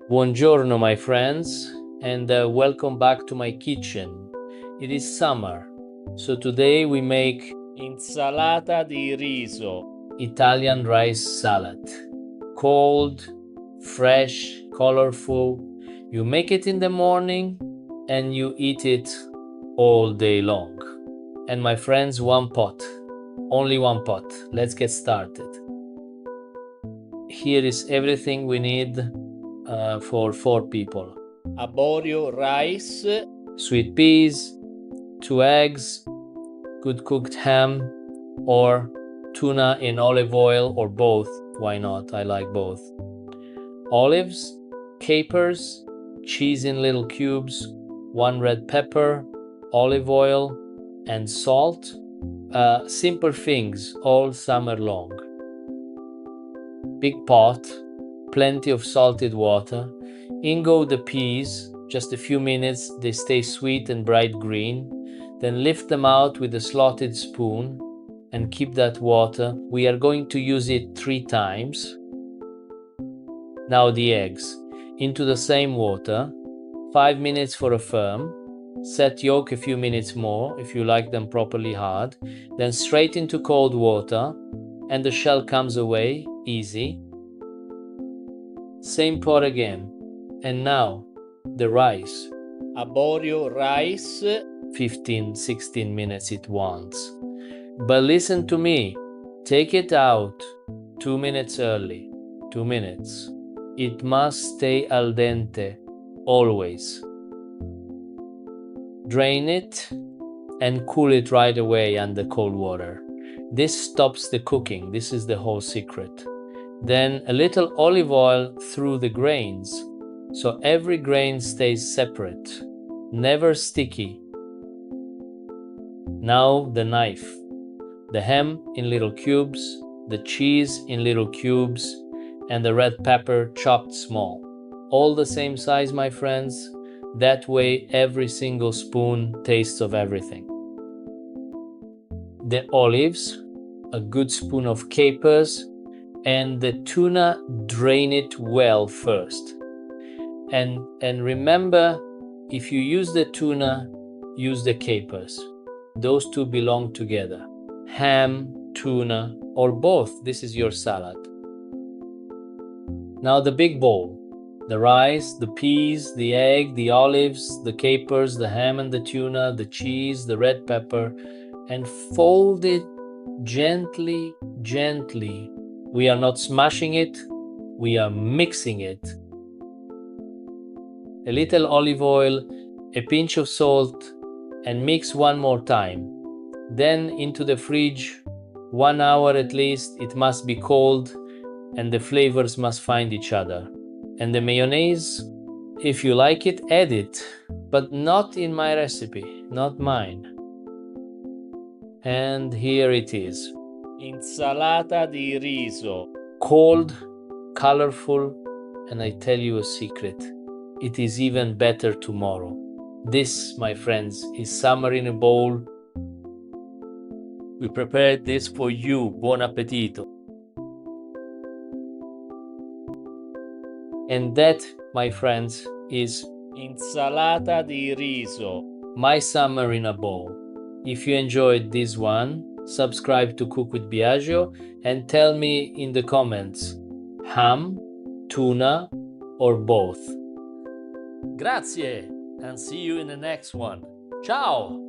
Buongiorno, my friends, and welcome back to my kitchen. It is summer, so today we make Insalata di riso. Italian rice salad. Cold, fresh, colorful. You make it in the morning and you eat it all day long. And my friends, one pot. Only one pot. Let's get started. Here is everything we need for 4 people. Arborio rice, Sweet peas, 2 eggs, good cooked ham, or tuna in olive oil, or both. Why not? I like both. Olives, capers, cheese in little cubes, 1 red pepper, olive oil, and salt. Simple things all summer long. Big pot, plenty of salted water. In go the peas, just a few minutes, they stay sweet and bright green. Then lift them out with a slotted spoon and keep that water. We are going to use it 3 times. Now the eggs. Into the same water, 5 minutes for a firm. Set yolk a few minutes more if you like them properly hard. Then straight into cold water and the shell comes away, easy. Same pot again. And now the rice. Arborio rice, 15-16 minutes it wants. But listen to me, take it out 2 minutes early. 2 minutes. It must stay al dente, always. Drain it and cool it right away under cold water. This stops the cooking, this is the whole secret. Then a little olive oil through the grains, so every grain stays separate, never sticky. Now the knife. The ham in little cubes, the cheese in little cubes, and the red pepper chopped small. All the same size, my friends. That way every single spoon tastes of everything. The olives, a good spoon of capers, and the tuna, drain it well first. And remember, if you use the tuna, use the capers. Those two belong together. Ham, tuna, or both. This is your salad. Now the big bowl. The rice, the peas, the egg, the olives, the capers, the ham and the tuna, the cheese, the red pepper, and fold it gently, gently. We are not smashing it, we are mixing it. A little olive oil, a pinch of salt, and mix one more time. Then into the fridge, 1 hour at least. It must be cold and the flavors must find each other. And the mayonnaise, if you like it, add it, but not in my recipe, not mine. And here it is. Insalata di riso. Cold, colorful, and I tell you a secret, it is even better tomorrow. This, my friends, is summer in a bowl. We prepared this for you. Buon appetito. And that, my friends, is Insalata di riso. my summer in a bowl. If you enjoyed this one, subscribe to Cook with Biagio and tell me in the comments, ham, tuna, or both. Grazie, and see you in the next one. Ciao!